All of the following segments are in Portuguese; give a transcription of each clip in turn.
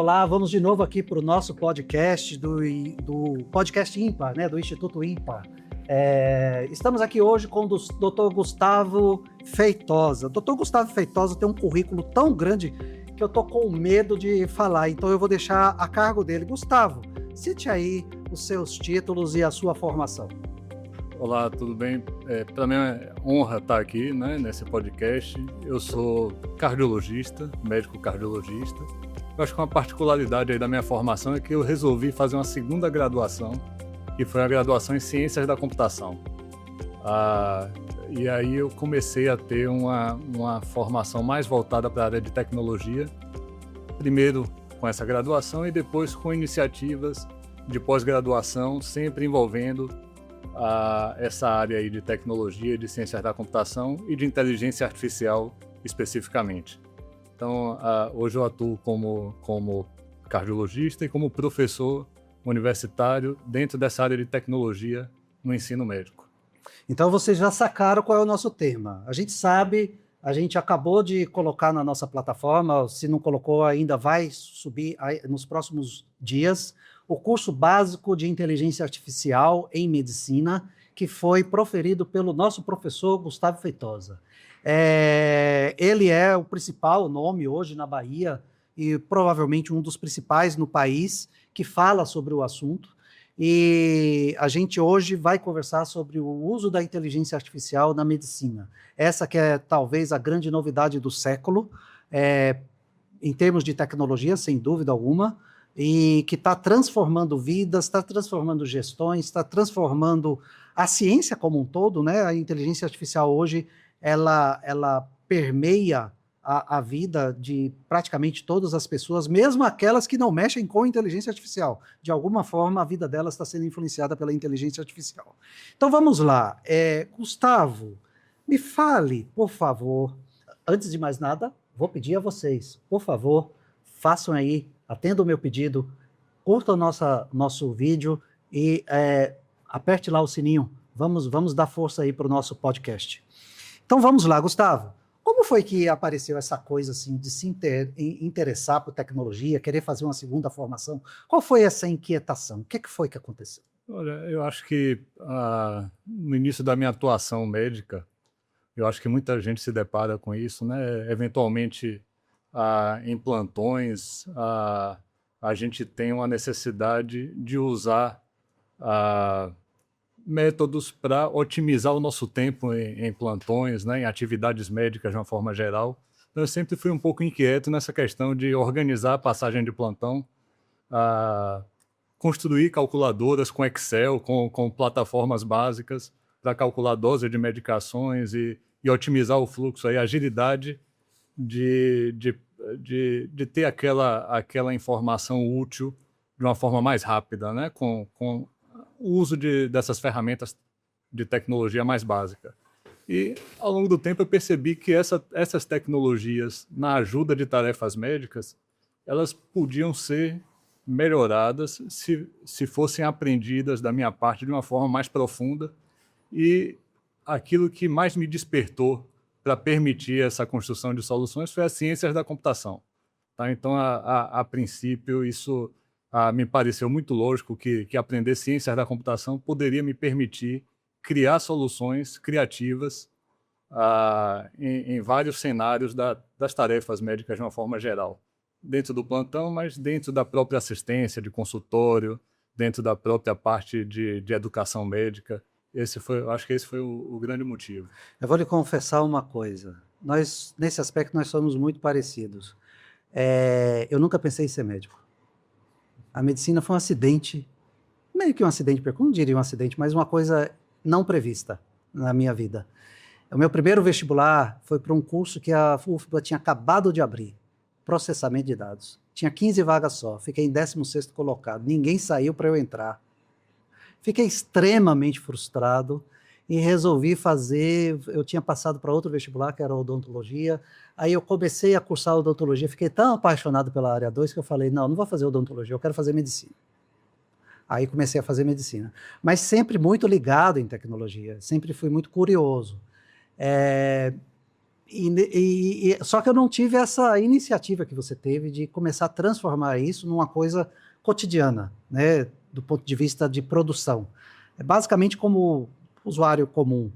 Olá, vamos de novo aqui para o nosso podcast do Podcast Ímpar, né, do Instituto Ímpar. Estamos aqui hoje com o Dr. Gustavo Feitosa. Dr. Gustavo Feitosa tem um currículo tão grande que eu estou com medo de falar, então eu vou deixar a cargo dele. Gustavo, cite aí os seus títulos e a sua formação. Olá, tudo bem? Para mim é honra estar aqui, né, nesse podcast. Eu sou cardiologista, médico cardiologista. Eu acho que uma particularidade aí da minha formação é que eu resolvi fazer uma segunda graduação, que foi a graduação em Ciências da Computação. E aí eu comecei a ter uma formação mais voltada para a área de tecnologia, primeiro com essa graduação e depois com iniciativas de pós-graduação, sempre envolvendo essa área aí de tecnologia, de ciências da computação e de inteligência artificial especificamente. Então, hoje eu atuo como cardiologista e como professor universitário dentro dessa área de tecnologia no ensino médico. Então vocês já sacaram qual é o nosso tema. A gente sabe, a gente acabou de colocar na nossa plataforma, se não colocou ainda vai subir nos próximos dias, o curso básico de inteligência artificial em medicina, que foi proferido pelo nosso professor Gustavo Feitosa. Ele é o principal nome hoje na Bahia e provavelmente um dos principais no país que fala sobre o assunto. E a gente hoje vai conversar sobre o uso da inteligência artificial na medicina. Essa que é talvez a grande novidade do século, em termos de tecnologia, sem dúvida alguma, e que está transformando vidas, está transformando gestões, está transformando a ciência como um todo, né? A inteligência artificial hoje, ela permeia a vida de praticamente todas as pessoas, mesmo aquelas que não mexem com inteligência artificial. De alguma forma, a vida delas está sendo influenciada pela inteligência artificial. Então vamos lá. Gustavo, me fale, por favor, antes de mais nada, vou pedir a vocês, por favor, façam aí, atenda o meu pedido, curta o nosso vídeo e aperte lá o sininho. Vamos dar força aí para o nosso podcast. Então vamos lá, Gustavo. Como foi que apareceu essa coisa assim de se interessar por tecnologia, querer fazer uma segunda formação? Qual foi essa inquietação? O que foi que aconteceu? Olha, eu acho que no início da minha atuação médica, eu acho que muita gente se depara com isso, né? Eventualmente, em plantões, a gente tem uma necessidade de usar métodos para otimizar o nosso tempo em plantões, né, em atividades médicas de uma forma geral. Então, eu sempre fui um pouco inquieto nessa questão de organizar a passagem de plantão, construir calculadoras com Excel, com plataformas básicas para calcular a dose de medicações e otimizar o fluxo, a agilidade de ter aquela informação útil de uma forma mais rápida, né, com o uso dessas ferramentas de tecnologia mais básica. E, ao longo do tempo, eu percebi que essas tecnologias, na ajuda de tarefas médicas, elas podiam ser melhoradas se fossem aprendidas da minha parte de uma forma mais profunda. E aquilo que mais me despertou para permitir essa construção de soluções foi as ciências da computação. Tá? Então, a princípio, isso me pareceu muito lógico que aprender ciências da computação poderia me permitir criar soluções criativas em vários cenários das tarefas médicas de uma forma geral. Dentro do plantão, mas dentro da própria assistência de consultório, dentro da própria parte de educação médica. Acho que esse foi o grande motivo. Eu vou lhe confessar uma coisa. Nesse aspecto, nós somos muito parecidos. Eu nunca pensei em ser médico. A medicina foi um acidente, meio que um acidente, não diria um acidente, mas uma coisa não prevista na minha vida. O meu primeiro vestibular foi para um curso que a UFBA tinha acabado de abrir, processamento de dados. Tinha 15 vagas só, fiquei em 16º colocado, ninguém saiu para eu entrar. Fiquei extremamente frustrado e resolvi fazer, eu tinha passado para outro vestibular, que era odontologia, aí eu comecei a cursar odontologia, fiquei tão apaixonado pela área 2 que eu falei, não vou fazer odontologia, eu quero fazer medicina. Aí comecei a fazer medicina, mas sempre muito ligado em tecnologia, sempre fui muito curioso. Só que eu não tive essa iniciativa que você teve de começar a transformar isso numa coisa cotidiana, né, do ponto de vista de produção. É basicamente como usuário comum.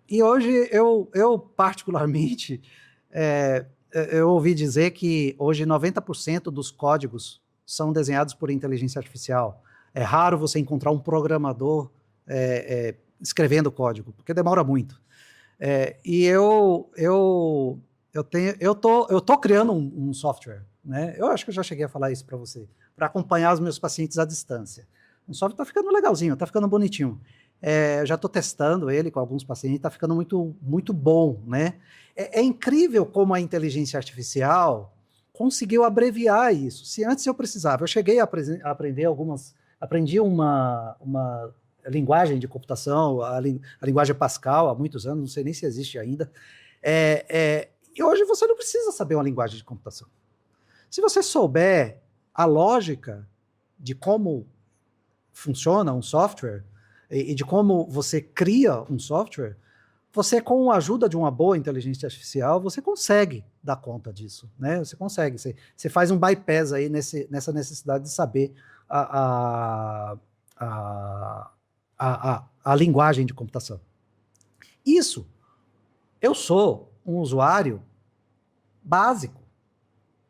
E hoje eu particularmente, é, eu ouvi dizer que hoje 90% dos códigos são desenhados por inteligência artificial. É raro você encontrar um programador escrevendo código, porque demora muito. E eu tô criando um software, né? Eu acho que eu já cheguei a falar isso para você, para acompanhar os meus pacientes à distância. O software está ficando legalzinho, está ficando bonitinho. Já estou testando ele com alguns pacientes, está ficando muito, muito bom, né? É incrível como a inteligência artificial conseguiu abreviar isso. Se antes eu precisava, eu cheguei a aprender aprendi uma linguagem de computação, a linguagem Pascal, há muitos anos, não sei nem se existe ainda. E hoje você não precisa saber uma linguagem de computação. Se você souber a lógica de como funciona um software e de como você cria um software, você, com a ajuda de uma boa inteligência artificial, você consegue dar conta disso, né? Você consegue, você faz um bypass aí nessa necessidade de saber a, a, a linguagem de computação. Isso, eu sou um usuário básico,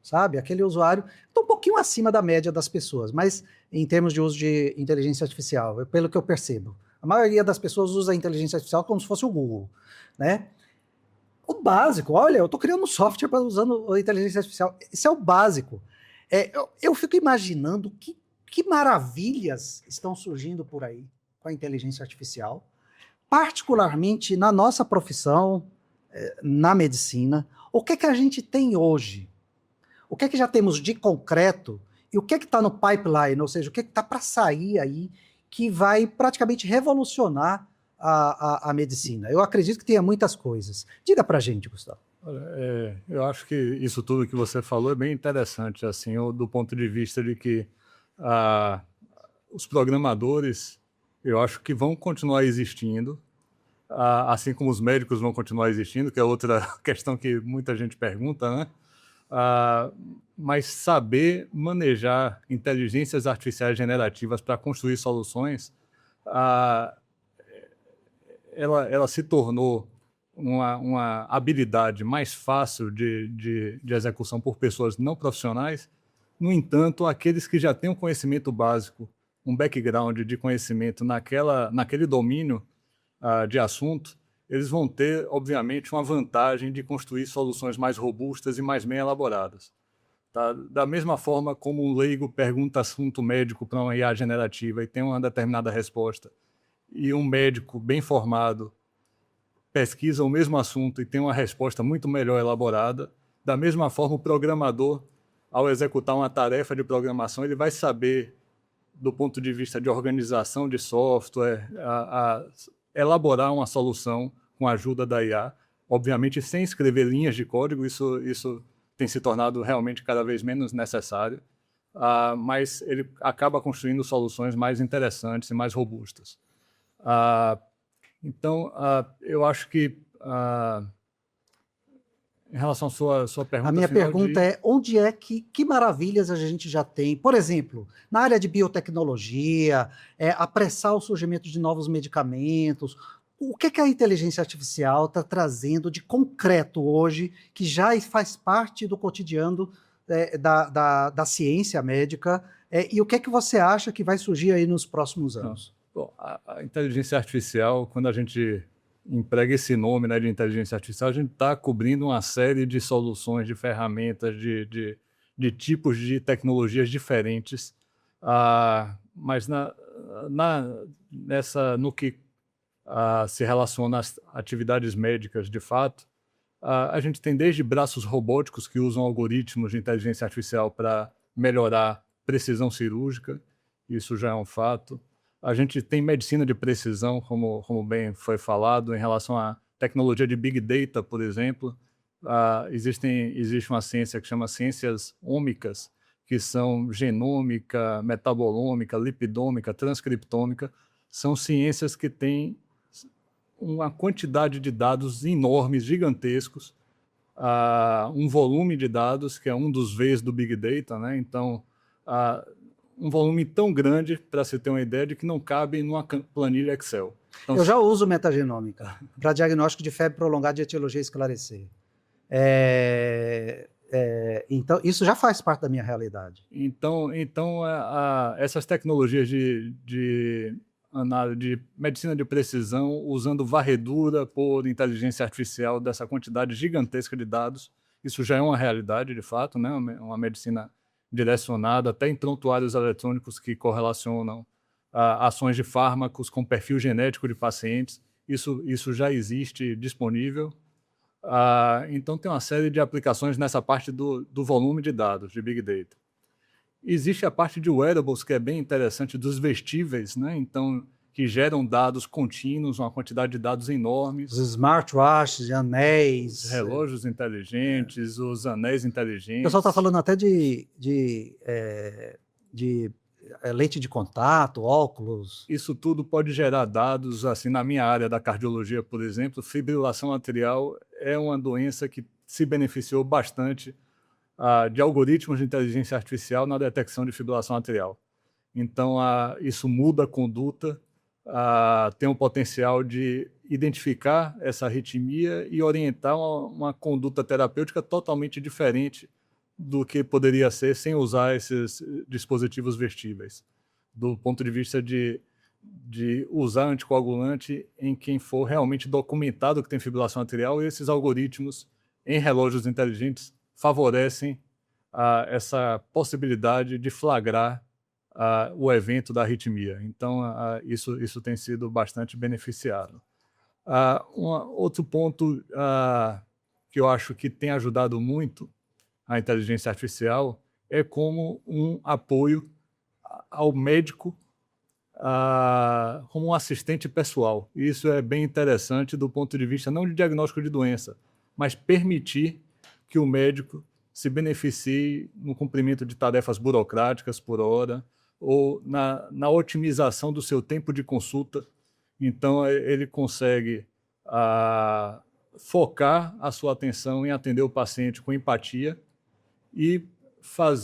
sabe? Aquele usuário, estou um pouquinho acima da média das pessoas, mas em termos de uso de inteligência artificial, pelo que eu percebo. A maioria das pessoas usa a inteligência artificial como se fosse o Google, né? O básico, olha, eu estou criando um software usando a inteligência artificial. Isso é o básico. Eu fico imaginando que maravilhas estão surgindo por aí com a inteligência artificial, particularmente na nossa profissão, na medicina. O que a gente tem hoje? O que já temos de concreto e o que está no pipeline, ou seja, o que está para sair aí que vai praticamente revolucionar a medicina? Eu acredito que tenha muitas coisas. Diga para a gente, Gustavo. Eu acho que isso tudo que você falou é bem interessante, assim, do ponto de vista de que os programadores, eu acho que vão continuar existindo, assim como os médicos vão continuar existindo, que é outra questão que muita gente pergunta, né? Mas saber manejar inteligências artificiais generativas para construir soluções, ela se tornou uma habilidade mais fácil de execução por pessoas não profissionais. No entanto, aqueles que já têm um conhecimento básico, um background de conhecimento naquele domínio de assunto, eles vão ter, obviamente, uma vantagem de construir soluções mais robustas e mais bem elaboradas. Tá? Da mesma forma como um leigo pergunta assunto médico para uma IA generativa e tem uma determinada resposta, e um médico bem formado pesquisa o mesmo assunto e tem uma resposta muito melhor elaborada, da mesma forma o programador, ao executar uma tarefa de programação, ele vai saber, do ponto de vista de organização de software, elaborar uma solução com a ajuda da IA, obviamente sem escrever linhas de código, isso tem se tornado realmente cada vez menos necessário, mas ele acaba construindo soluções mais interessantes e mais robustas. Então, eu acho que, em relação à sua pergunta... A minha pergunta é, onde é que maravilhas a gente já tem? Por exemplo, na área de biotecnologia, apressar o surgimento de novos medicamentos. O que a inteligência artificial está trazendo de concreto hoje, que já faz parte do cotidiano da ciência médica? E o que você acha que vai surgir aí nos próximos anos? Bom, a inteligência artificial, quando a gente emprega esse nome, né, de inteligência artificial, a gente está cobrindo uma série de soluções, de ferramentas, de tipos de tecnologias diferentes, mas no que se relaciona às atividades médicas de fato, a gente tem desde braços robóticos que usam algoritmos de inteligência artificial para melhorar precisão cirúrgica, isso já é um fato. A gente tem medicina de precisão, como bem foi falado, em relação à tecnologia de Big Data, por exemplo. Existe uma ciência que chama ciências ômicas, que são genômica, metabolômica, lipidômica, transcriptômica. São ciências que têm uma quantidade de dados enormes, gigantescos, um volume de dados, que é um dos Vs do Big Data, né? Então, um volume tão grande, para se ter uma ideia, de que não cabe numa planilha Excel. Então, eu já uso metagenômica para diagnóstico de febre prolongada de etiologia esclarecer. Então, isso já faz parte da minha realidade. Então essas tecnologias de medicina de precisão, usando varredura por inteligência artificial dessa quantidade gigantesca de dados, isso já é uma realidade, de fato, né? Uma medicina direcionada, até em prontuários eletrônicos que correlacionam ações de fármacos com perfil genético de pacientes. Isso já existe disponível. Então, tem uma série de aplicações nessa parte do volume de dados, de Big Data. Existe a parte de wearables, que é bem interessante, dos vestíveis, né? Então, que geram dados contínuos, uma quantidade de dados enormes. Os smartwatches, anéis. Os relógios inteligentes, os anéis inteligentes. O pessoal está falando até de lente de contato, óculos. Isso tudo pode gerar dados, assim, na minha área da cardiologia, por exemplo, fibrilação atrial é uma doença que se beneficiou bastante de algoritmos de inteligência artificial na detecção de fibrilação atrial. Então, isso muda a conduta, tem o potencial de identificar essa arritmia e orientar uma conduta terapêutica totalmente diferente do que poderia ser sem usar esses dispositivos vestíveis, do ponto de vista de usar anticoagulante em quem for realmente documentado que tem fibrilação atrial, e esses algoritmos em relógios inteligentes favorecem essa possibilidade de flagrar o evento da arritmia. Então, isso tem sido bastante beneficiado. Outro ponto que eu acho que tem ajudado muito a inteligência artificial é como um apoio ao médico, como um assistente pessoal. E isso é bem interessante do ponto de vista não de diagnóstico de doença, mas permitir que o médico se beneficie no cumprimento de tarefas burocráticas por hora ou na otimização do seu tempo de consulta. Então, ele consegue focar a sua atenção em atender o paciente com empatia e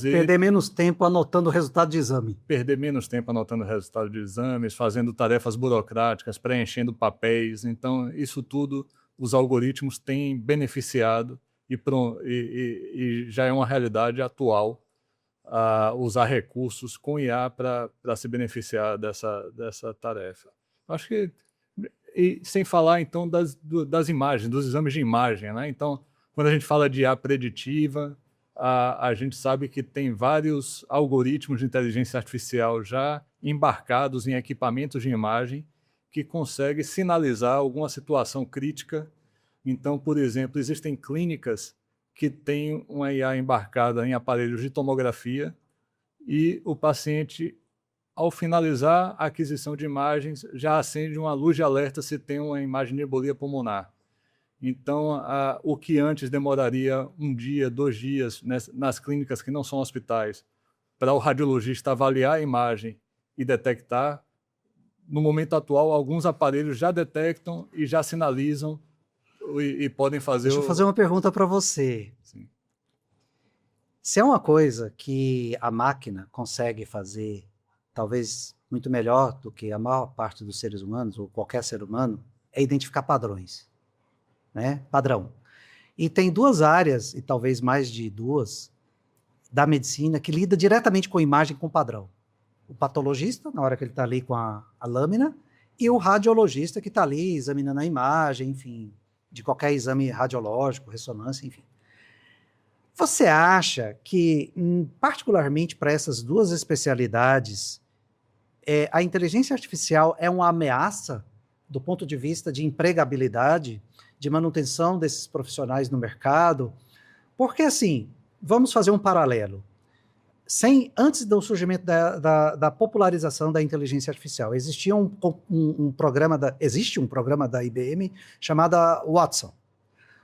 perder menos tempo anotando o resultado de exame. Perder menos tempo anotando o resultado de exames, fazendo tarefas burocráticas, preenchendo papéis. Então, isso tudo os algoritmos têm beneficiado e já é uma realidade atual usar recursos com IA para se beneficiar dessa tarefa. Acho que, e sem falar, então, das imagens, dos exames de imagem, né? Então, quando a gente fala de IA preditiva, a gente sabe que tem vários algoritmos de inteligência artificial já embarcados em equipamentos de imagem que conseguem sinalizar alguma situação crítica. Então, por exemplo, existem clínicas que têm uma IA embarcada em aparelhos de tomografia e o paciente, ao finalizar a aquisição de imagens, já acende uma luz de alerta se tem uma imagem de embolia pulmonar. Então, o que antes demoraria 1 dia, 2 dias nas clínicas que não são hospitais, para o radiologista avaliar a imagem e detectar, no momento atual, alguns aparelhos já detectam e já sinalizam e podem fazer... Deixa eu fazer uma pergunta para você. Sim. Se é uma coisa que a máquina consegue fazer, talvez muito melhor do que a maior parte dos seres humanos, ou qualquer ser humano, é identificar padrões. Né? Padrão. E tem 2 áreas, e talvez mais de 2, da medicina que lida diretamente com imagem com padrão. O patologista, na hora que ele está ali com a lâmina, e o radiologista que está ali examinando a imagem, enfim, de qualquer exame radiológico, ressonância, enfim. Você acha que, particularmente para essas 2 especialidades, a inteligência artificial é uma ameaça do ponto de vista de empregabilidade, de manutenção desses profissionais no mercado? Porque, assim, vamos fazer um paralelo. Antes do surgimento da popularização da inteligência artificial, existe um programa da IBM chamado Watson.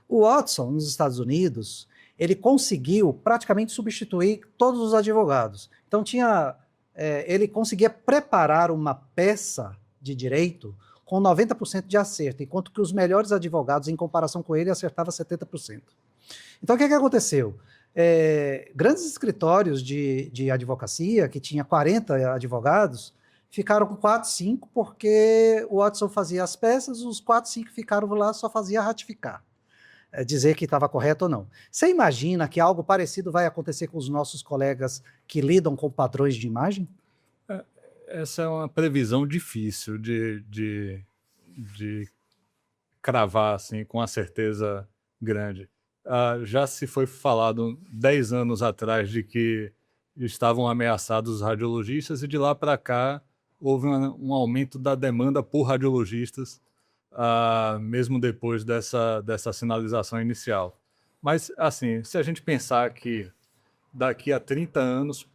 O Watson, nos Estados Unidos, ele conseguiu praticamente substituir todos os advogados. Então, ele conseguia preparar uma peça de direito com 90% de acerto, enquanto que os melhores advogados, em comparação com ele, acertavam 70%. Então, o que aconteceu? Grandes escritórios de advocacia, que tinha 40 advogados, ficaram com 4, 5, porque o Watson fazia as peças, os 4, 5 ficaram lá, só fazia ratificar, dizer que estava correto ou não. Você imagina que algo parecido vai acontecer com os nossos colegas que lidam com padrões de imagem? Essa é uma previsão difícil de cravar assim, com uma certeza grande. Já se foi falado 10 anos atrás de que estavam ameaçados os radiologistas, e de lá para cá houve um aumento da demanda por radiologistas, mesmo depois dessa sinalização inicial. Mas, assim, se a gente pensar que daqui a 30 anos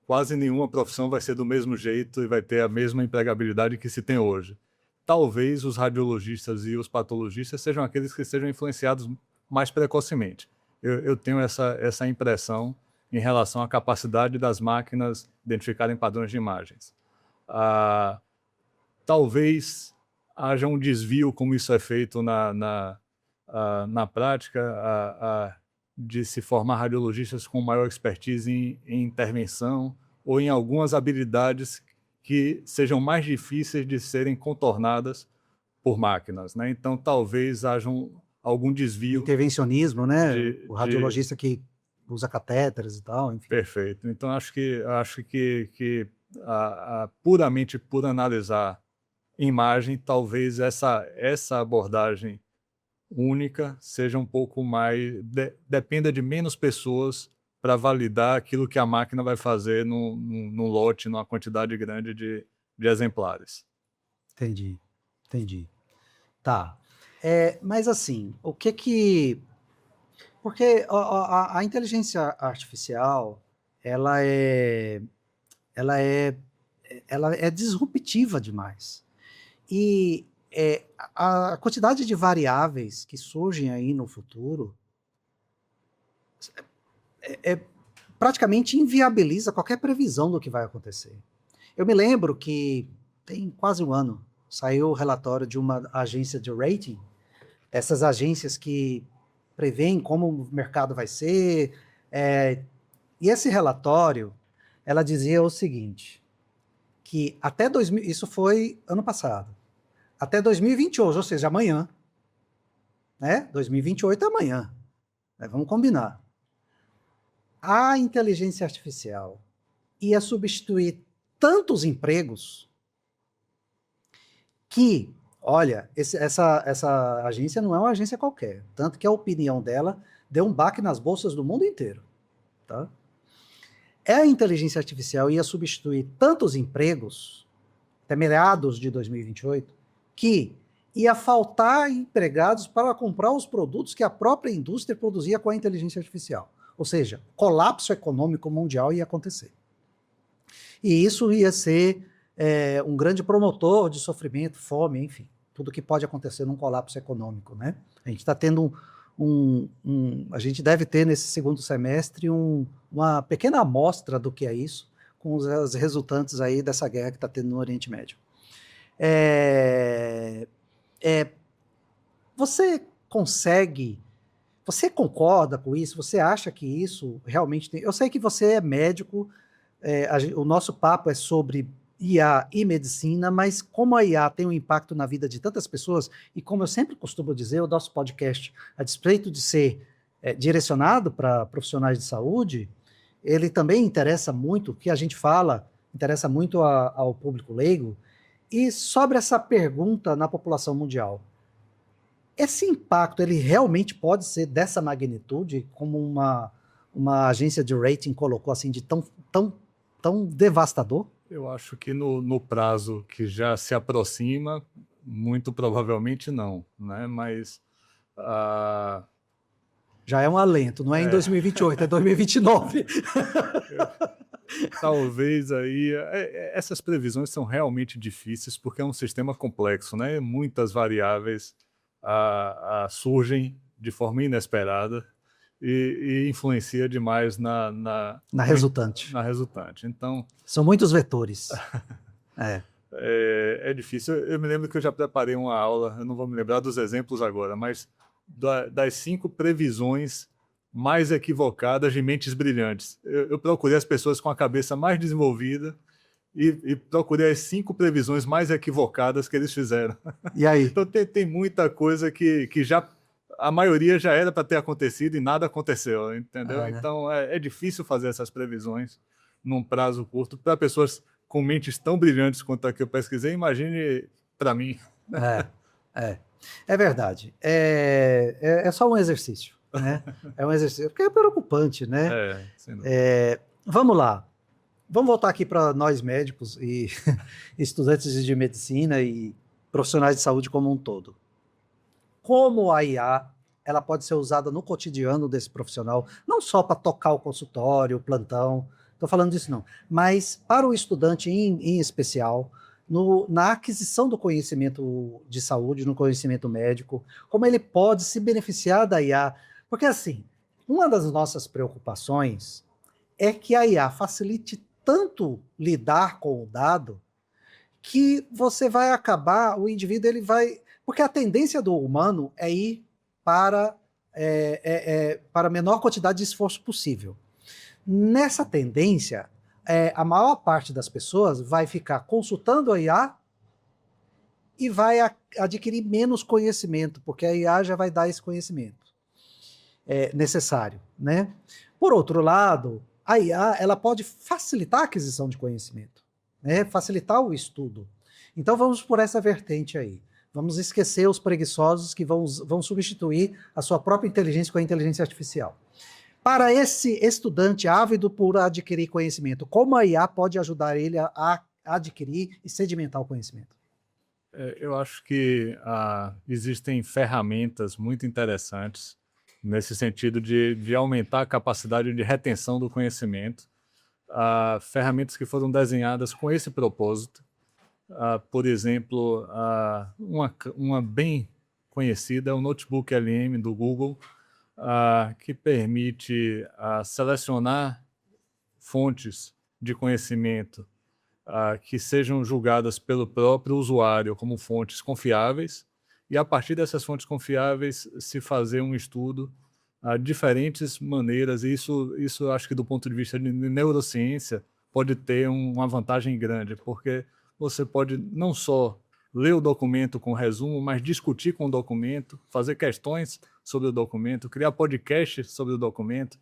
quase nenhuma profissão vai ser do mesmo jeito e vai ter a mesma empregabilidade que se tem hoje, talvez os radiologistas e os patologistas sejam aqueles que sejam influenciados mais precocemente. Eu tenho essa impressão em relação à capacidade das máquinas identificarem padrões de imagens. Talvez haja um desvio, como isso é feito na prática, de se formar radiologistas com maior expertise em intervenção ou em algumas habilidades que sejam mais difíceis de serem contornadas por máquinas, né? Então, talvez haja algum desvio. Intervencionismo, né? O radiologista que usa catéteres e tal, enfim. Perfeito. Então, acho que puramente por analisar imagem, talvez essa abordagem única seja um pouco mais... dependa de menos pessoas para validar aquilo que a máquina vai fazer num lote, numa quantidade grande de exemplares. Entendi. Tá. Mas assim, o que... Porque a inteligência artificial, ela é disruptiva demais. E a quantidade de variáveis que surgem aí no futuro praticamente inviabiliza qualquer previsão do que vai acontecer. Eu me lembro que tem quase um ano saiu o relatório de uma agência de rating, essas agências que preveem como o mercado vai ser, e esse relatório, ela dizia o seguinte, que até 2000, isso foi ano passado, até 2028, ou seja, amanhã, né? 2028 é amanhã, né? Vamos combinar. A inteligência artificial ia substituir tantos empregos que, olha, essa agência não é uma agência qualquer, tanto que a opinião dela deu um baque nas bolsas do mundo inteiro, tá? A inteligência artificial ia substituir tantos empregos, até meados de 2028, que ia faltar empregados para comprar os produtos que a própria indústria produzia com a inteligência artificial. Ou seja, colapso econômico mundial ia acontecer. E isso ia ser um grande promotor de sofrimento, fome, enfim, tudo que pode acontecer num colapso econômico, né? A gente está tendo a gente deve ter nesse segundo semestre uma pequena amostra do que é isso, com os resultantes aí dessa guerra que está tendo no Oriente Médio. Você concorda com isso? Você acha que isso realmente tem... Eu sei que você é médico, o nosso papo é sobre IA e medicina, mas como a IA tem um impacto na vida de tantas pessoas, e como eu sempre costumo dizer, o nosso podcast, a despeito de ser direcionado para profissionais de saúde, ele também interessa muito, o que a gente fala, interessa muito ao público leigo, e sobre essa pergunta na população mundial. Esse impacto, ele realmente pode ser dessa magnitude, como uma agência de rating colocou assim, de tão devastador? Eu acho que no prazo que já se aproxima, muito provavelmente não, né? Mas... já é um alento, não é em 2028, é 2029. Talvez aí... essas previsões são realmente difíceis, porque é um sistema complexo, né? Muitas variáveis surgem de forma inesperada e influencia demais na resultante. Na resultante. Então, são muitos vetores. É difícil. Eu me lembro que eu já preparei uma aula, eu não vou me lembrar dos exemplos agora, mas das 5 previsões mais equivocadas de mentes brilhantes. Eu procurei as pessoas com a cabeça mais desenvolvida e procurei as 5 previsões mais equivocadas que eles fizeram. E aí? Então tem muita coisa que já a maioria já era para ter acontecido e nada aconteceu, entendeu? Né? Então é difícil fazer essas previsões num prazo curto para pessoas com mentes tão brilhantes quanto a que eu pesquisei. Imagine para mim. É verdade. É só um exercício, né? É um exercício, porque é preocupante, né? Vamos lá. Vamos voltar aqui para nós médicos e estudantes de medicina e profissionais de saúde como um todo. Como a IA ela pode ser usada no cotidiano desse profissional, não só para tocar o consultório, o plantão, estou falando disso não, mas para o estudante em especial, na aquisição do conhecimento de saúde, no conhecimento médico, como ele pode se beneficiar da IA. Porque assim, uma das nossas preocupações é que a IA facilite tanto lidar com o dado que você vai acabar, o indivíduo ele vai... Porque a tendência do humano é ir para a menor quantidade de esforço possível. Nessa tendência, a maior parte das pessoas vai ficar consultando a IA e vai adquirir menos conhecimento, porque a IA já vai dar esse conhecimento necessário, né? Por outro lado, a IA ela pode facilitar a aquisição de conhecimento, né? Facilitar o estudo. Então vamos por essa vertente aí. Vamos esquecer os preguiçosos que vão substituir a sua própria inteligência com a inteligência artificial. Para esse estudante ávido por adquirir conhecimento, como a IA pode ajudar ele a adquirir e sedimentar o conhecimento? Eu acho que existem ferramentas muito interessantes nesse sentido de aumentar a capacidade de retenção do conhecimento. Ferramentas que foram desenhadas com esse propósito. Por exemplo, uma bem conhecida é o Notebook LM do Google, que permite selecionar fontes de conhecimento que sejam julgadas pelo próprio usuário como fontes confiáveis, e a partir dessas fontes confiáveis se fazer um estudo de diferentes maneiras, e isso acho que do ponto de vista de neurociência pode ter uma vantagem grande, porque você pode não só ler o documento com resumo, mas discutir com o documento, fazer questões sobre o documento, criar podcasts sobre o documento,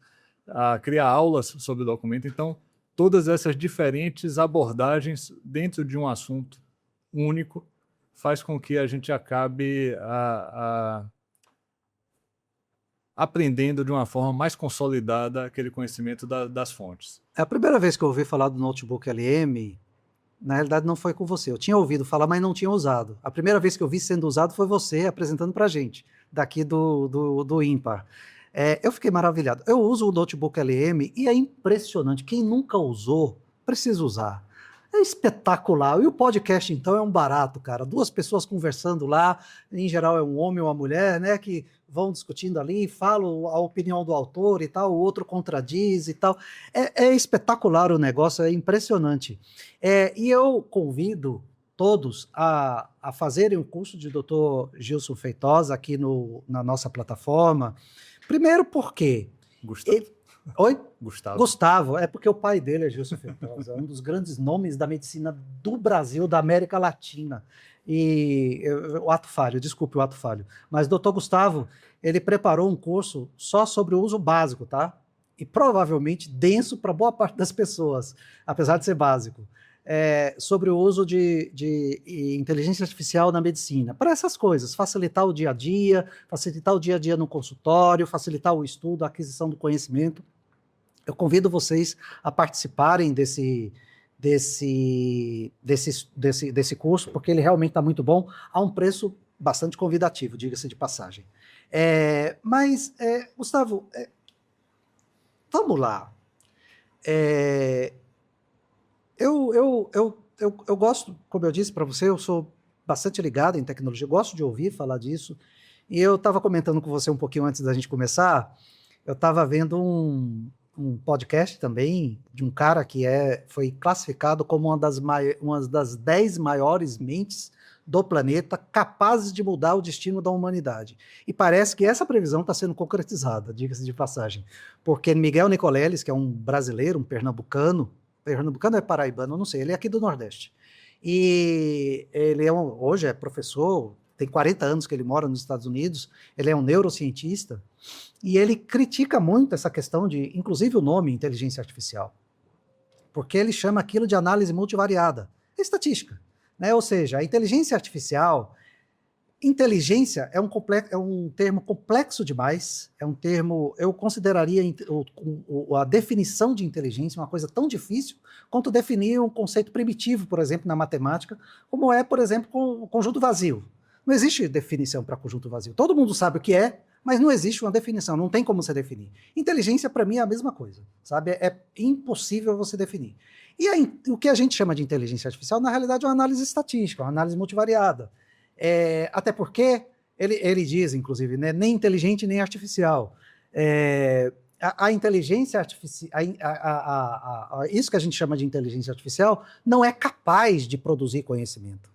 criar aulas sobre o documento. Então, todas essas diferentes abordagens dentro de um assunto único faz com que a gente acabe aprendendo de uma forma mais consolidada aquele conhecimento das fontes. É a primeira vez que eu ouvi falar do Notebook LM. Na realidade não foi com você, eu tinha ouvido falar, mas não tinha usado. A primeira vez que eu vi sendo usado foi você apresentando para a gente, daqui do IMPAR. Eu fiquei maravilhado. Eu uso o Notebook LM e é impressionante. Quem nunca usou, precisa usar. É espetacular. E o podcast, então, é um barato, cara. 2 pessoas conversando lá, em geral é um homem ou uma mulher, né, que vão discutindo ali, falam a opinião do autor e tal, o outro contradiz e tal. É espetacular o negócio, é impressionante. E eu convido todos a fazerem o curso de Dr. Gilson Feitosa aqui na nossa plataforma. Primeiro porque... Gustavo. Oi? Gustavo. É porque o pai dele é Gilson Feitosa, um dos grandes nomes da medicina do Brasil, da América Latina. E o ato falho, desculpe o ato falho. Mas doutor Gustavo, ele preparou um curso só sobre o uso básico, tá? E provavelmente denso para boa parte das pessoas, apesar de ser básico. Sobre o uso de inteligência artificial na medicina, para essas coisas, facilitar o dia a dia no consultório, facilitar o estudo, a aquisição do conhecimento. Eu convido vocês a participarem desse curso, porque ele realmente está muito bom, a um preço bastante convidativo, diga-se de passagem. Gustavo, vamos lá. Eu gosto, como eu disse para você, eu sou bastante ligado em tecnologia, gosto de ouvir falar disso, e eu estava comentando com você um pouquinho antes da gente começar, eu estava vendo um podcast também de um cara que foi classificado como uma das 10 maiores mentes do planeta capazes de mudar o destino da humanidade. E parece que essa previsão está sendo concretizada, diga-se de passagem, porque Miguel Nicoleles, que é um brasileiro, um pernambucano é paraibano, eu não sei, ele é aqui do Nordeste, e ele hoje é professor, tem 40 anos que ele mora nos Estados Unidos, ele é um neurocientista, e ele critica muito essa questão de, inclusive o nome inteligência artificial, porque ele chama aquilo de análise multivariada, estatística, né? Ou seja, a inteligência artificial, inteligência é um termo complexo demais, é um termo, eu consideraria a definição de inteligência uma coisa tão difícil quanto definir um conceito primitivo, por exemplo, na matemática, como é, por exemplo, o conjunto vazio. Não existe definição para conjunto vazio. Todo mundo sabe o que é, mas não existe uma definição, não tem como você definir. Inteligência, para mim, é a mesma coisa, sabe? É impossível você definir. E o que a gente chama de inteligência artificial, na realidade, é uma análise estatística, uma análise multivariada. Até porque, ele diz, inclusive, né, nem inteligente nem artificial. A inteligência artificial, isso que a gente chama de inteligência artificial, não é capaz de produzir conhecimento,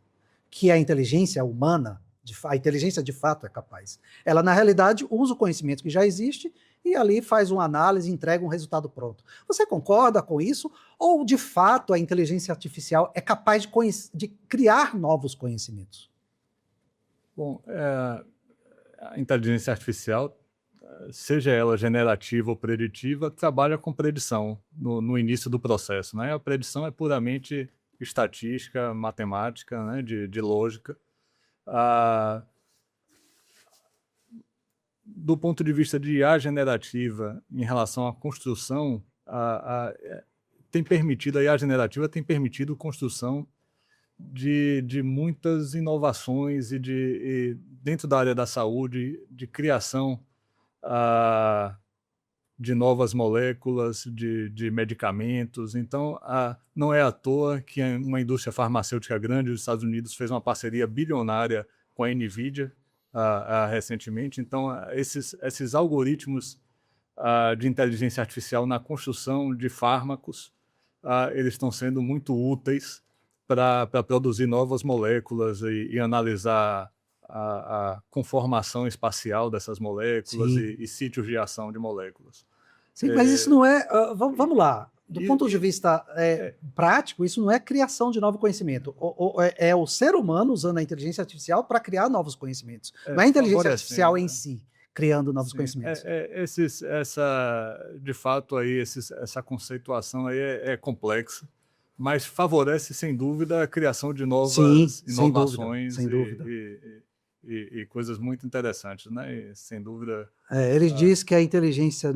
que a inteligência humana, a inteligência de fato é capaz. Ela, na realidade, usa o conhecimento que já existe e ali faz uma análise e entrega um resultado pronto. Você concorda com isso? Ou, de fato, a inteligência artificial é capaz de criar novos conhecimentos? Bom, a inteligência artificial, seja ela generativa ou preditiva, trabalha com predição no início do processo, né? A predição é puramente estatística, matemática, né? de lógica. Do ponto de vista de IA generativa, em relação à construção, a IA generativa tem permitido construção de muitas inovações e dentro da área da saúde, de criação de novas moléculas, de medicamentos. Então, não é à toa que uma indústria farmacêutica grande dos Estados Unidos fez uma parceria bilionária com a NVIDIA recentemente. Então, esses algoritmos de inteligência artificial na construção de fármacos, eles estão sendo muito úteis para produzir novas moléculas e analisar a conformação espacial dessas moléculas e sítios de ação de moléculas. Sim, mas isso não é... vamos lá. Do ponto de vista prático, isso não é criação de novo conhecimento. É o ser humano usando a inteligência artificial para criar novos conhecimentos. Não é a inteligência artificial em si criando novos conhecimentos. De fato, essa conceituação aí é complexa, mas favorece, sem dúvida, a criação de novas inovações sem dúvida. E coisas muito interessantes, né? E, sem dúvida... ele diz que a inteligência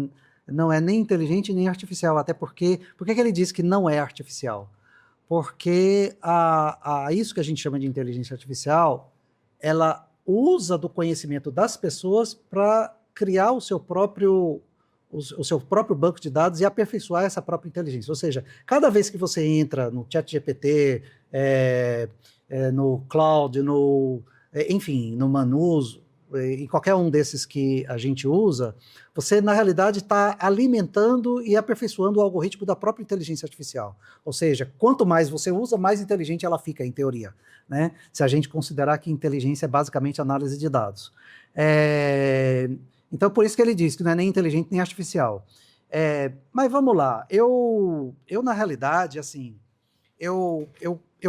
não é nem inteligente nem artificial, até porque... Por que ele diz que não é artificial? Porque isso que a gente chama de inteligência artificial, ela usa do conhecimento das pessoas para criar o seu próprio banco de dados e aperfeiçoar essa própria inteligência. Ou seja, cada vez que você entra no ChatGPT, no Claude, enfim, no Manus, em qualquer um desses que a gente usa, você, na realidade, está alimentando e aperfeiçoando o algoritmo da própria inteligência artificial. Ou seja, quanto mais você usa, mais inteligente ela fica, em teoria, né? Se a gente considerar que inteligência é basicamente análise de dados. Então, por isso que ele diz que não é nem inteligente nem artificial. Mas vamos lá, eu na realidade, assim, eu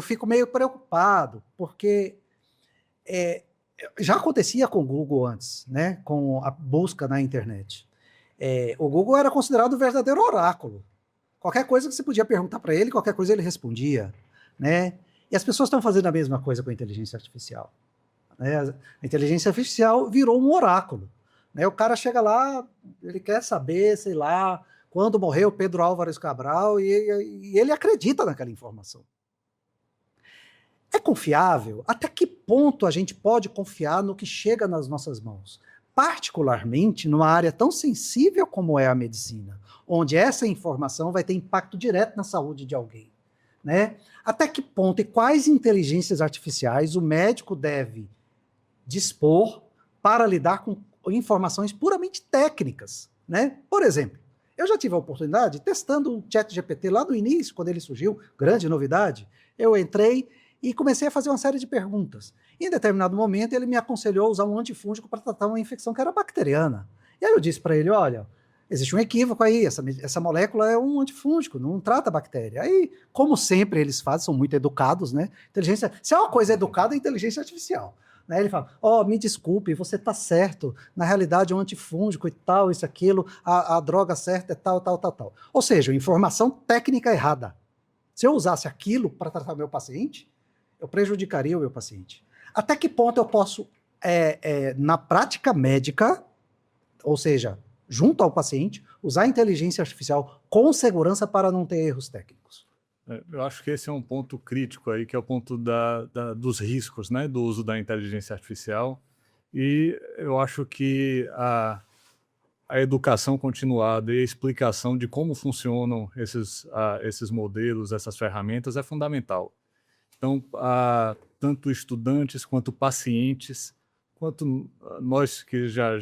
fico meio preocupado, porque já acontecia com o Google antes, né, com a busca na internet. O Google era considerado o verdadeiro oráculo. Qualquer coisa que você podia perguntar para ele, qualquer coisa ele respondia, né? E as pessoas estão fazendo a mesma coisa com a inteligência artificial, né? A inteligência artificial virou um oráculo, né? O cara chega lá, ele quer saber, sei lá, quando morreu Pedro Álvares Cabral e ele acredita naquela informação. É confiável? Até que ponto a gente pode confiar no que chega nas nossas mãos? Particularmente numa área tão sensível como é a medicina, onde essa informação vai ter impacto direto na saúde de alguém, né? Até que ponto e quais inteligências artificiais o médico deve dispor para lidar com informações puramente técnicas, né? Por exemplo, Eu já tive a oportunidade, testando o ChatGPT lá no início, quando ele surgiu, grande novidade, eu entrei e comecei a fazer uma série de perguntas. Em determinado momento, ele me aconselhou a usar um antifúngico para tratar uma infecção que era bacteriana. E aí eu disse para ele, olha, existe um equívoco aí, essa molécula é um antifúngico, não trata a bactéria. Aí, como sempre eles fazem, são muito educados, né? Inteligência, se é uma coisa educada, é inteligência artificial. Né? Ele fala, me desculpe, você está certo, na realidade é um antifúngico e tal, isso, aquilo, a droga certa é tal, tal, tal, tal. Ou seja, informação técnica errada. Se eu usasse aquilo para tratar o meu paciente, eu prejudicaria o meu paciente. Até que ponto eu posso, na prática médica, ou seja, junto ao paciente, usar a inteligência artificial com segurança para não ter erros técnicos? Eu acho que esse é um ponto crítico aí, que é o ponto dos riscos, né, do uso da inteligência artificial. E eu acho que a educação continuada e a explicação de como funcionam esses modelos, essas ferramentas, é fundamental. Então, tanto estudantes quanto pacientes, quanto nós que já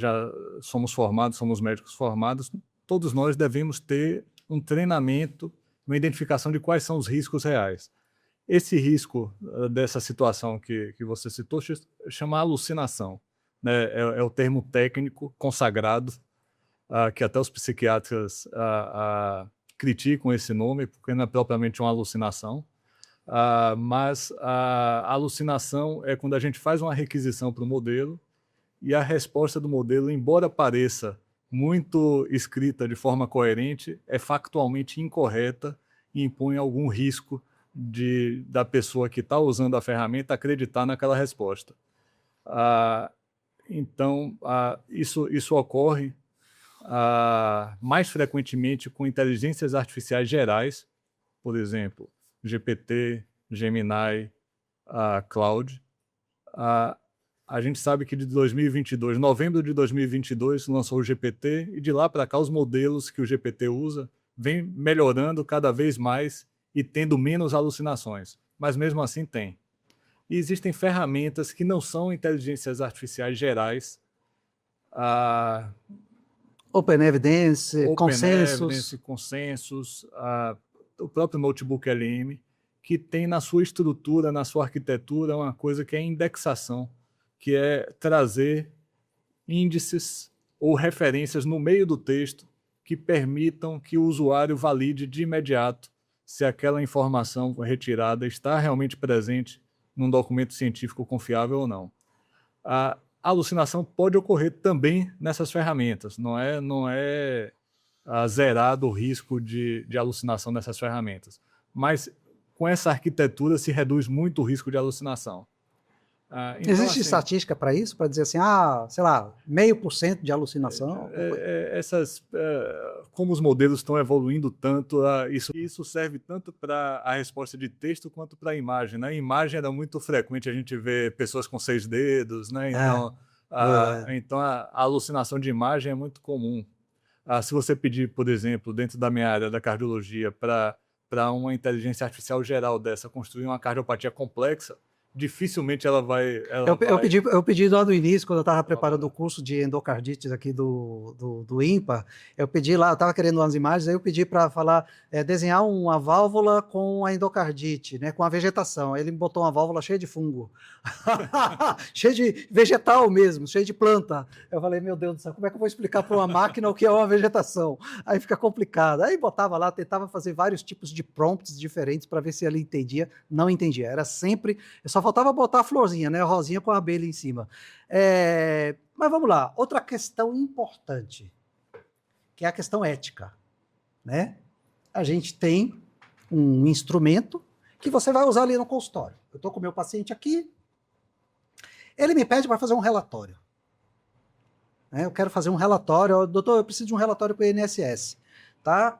somos formados, somos médicos formados, todos nós devemos ter um treinamento, uma identificação de quais são os riscos reais. Esse risco dessa situação que você citou chama alucinação, né? É o termo técnico consagrado, que até os psiquiatras criticam esse nome, porque não é propriamente uma alucinação. Mas a alucinação é quando a gente faz uma requisição para o modelo e a resposta do modelo, embora pareça muito escrita de forma coerente, é factualmente incorreta e impõe algum risco da pessoa que está usando a ferramenta acreditar naquela resposta. Então, isso ocorre mais frequentemente com inteligências artificiais gerais, por exemplo, GPT, Gemini, Cloud. A gente sabe que de 2022, novembro de 2022, lançou o GPT, e de lá para cá os modelos que o GPT usa vêm melhorando cada vez mais e tendo menos alucinações, mas mesmo assim tem. E existem ferramentas que não são inteligências artificiais gerais, Open Evidence, consensos. O próprio Notebook LM, que tem na sua estrutura, na sua arquitetura, uma coisa que é indexação, que é trazer índices ou referências no meio do texto que permitam que o usuário valide de imediato se aquela informação retirada está realmente presente num documento científico confiável ou não. A alucinação pode ocorrer também nessas ferramentas, não é zerado o risco de alucinação nessas ferramentas, mas com essa arquitetura se reduz muito o risco de alucinação. Então, existe estatística para isso? Para dizer assim, sei lá, 0,5% de alucinação? Como os modelos estão evoluindo tanto, isso serve tanto para a resposta de texto quanto para a imagem. Na imagem era muito frequente a gente ver pessoas com 6 dedos, né? Então a alucinação de imagem é muito comum. Se você pedir, por exemplo, dentro da minha área da cardiologia, para uma inteligência artificial geral dessa construir uma cardiopatia complexa, dificilmente ela vai... Eu pedi lá no início, quando eu estava preparando o curso de endocardites aqui do INPA, eu pedi lá, eu estava querendo umas imagens, aí eu pedi para desenhar uma válvula com a endocardite, né, com a vegetação. Aí ele me botou uma válvula cheia de fungo, cheia de vegetal mesmo, cheia de planta. Eu falei, meu Deus do céu, como é que eu vou explicar para uma máquina o que é uma vegetação? Aí fica complicado. Aí botava lá, tentava fazer vários tipos de prompts diferentes para ver se ele entendia. Não entendia, era sempre... Só faltava botar a florzinha, né? A rosinha com a abelha em cima. Mas vamos lá. Outra questão importante, que é a questão ética, né? A gente tem um instrumento que você vai usar ali no consultório. Eu estou com o meu paciente aqui, ele me pede para fazer um relatório. Eu quero fazer um relatório. Doutor, eu preciso de um relatório para o INSS, tá?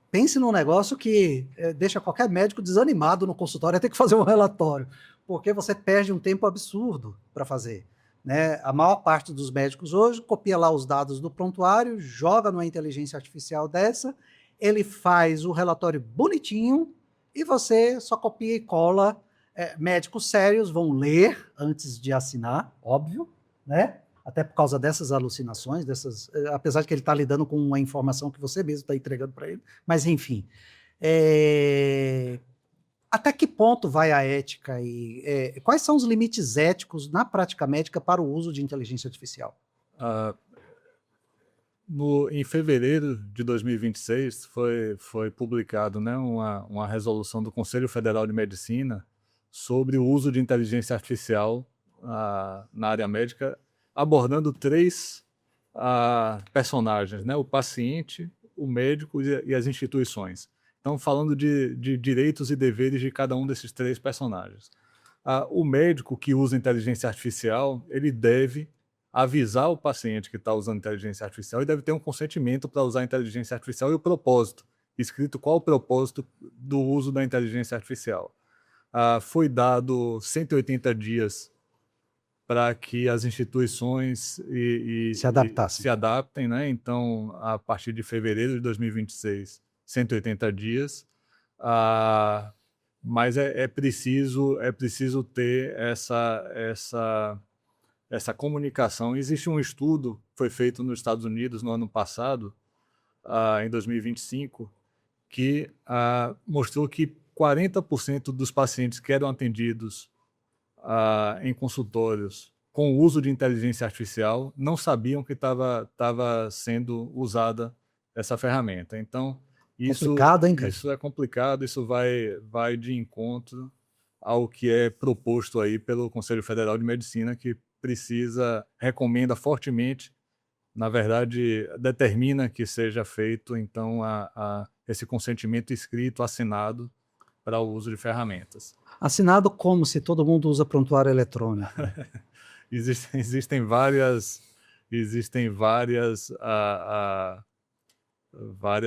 Pense num negócio que deixa qualquer médico desanimado no consultório a ter que fazer um relatório, porque você perde um tempo absurdo para fazer. Né? A maior parte dos médicos hoje copia lá os dados do prontuário, joga numa inteligência artificial dessa, ele faz o relatório bonitinho e você só copia e cola. Médicos sérios vão ler antes de assinar, óbvio, né? até por causa dessas alucinações, apesar de que ele está lidando com uma informação que você mesmo está entregando para ele, mas enfim. Até que ponto vai a ética e quais são os limites éticos na prática médica para o uso de inteligência artificial? Em fevereiro de 2026 foi publicado, né, uma resolução do Conselho Federal de Medicina sobre o uso de inteligência artificial na área médica, abordando três personagens, né, o paciente, o médico e as instituições. Então, falando de direitos e deveres de cada um desses três personagens. O médico que usa inteligência artificial, ele deve avisar o paciente que está usando inteligência artificial e deve ter um consentimento para usar a inteligência artificial e o propósito, escrito qual o propósito do uso da inteligência artificial. Foi dado 180 dias para que as instituições se adaptem, né? Então, a partir de fevereiro de 2026, 180 dias, mas é preciso ter essa comunicação. Existe um estudo que foi feito nos Estados Unidos no ano passado, em 2025, que mostrou que 40% dos pacientes que eram atendidos em consultórios com o uso de inteligência artificial não sabiam que estava sendo usada essa ferramenta. Então, Complicado, hein, cara? Isso é complicado, isso vai de encontro ao que é proposto aí pelo Conselho Federal de Medicina, que recomenda fortemente, na verdade, determina que seja feito, então, esse consentimento escrito, assinado, para o uso de ferramentas. Assinado como se todo mundo usa prontuário eletrônico? Existem várias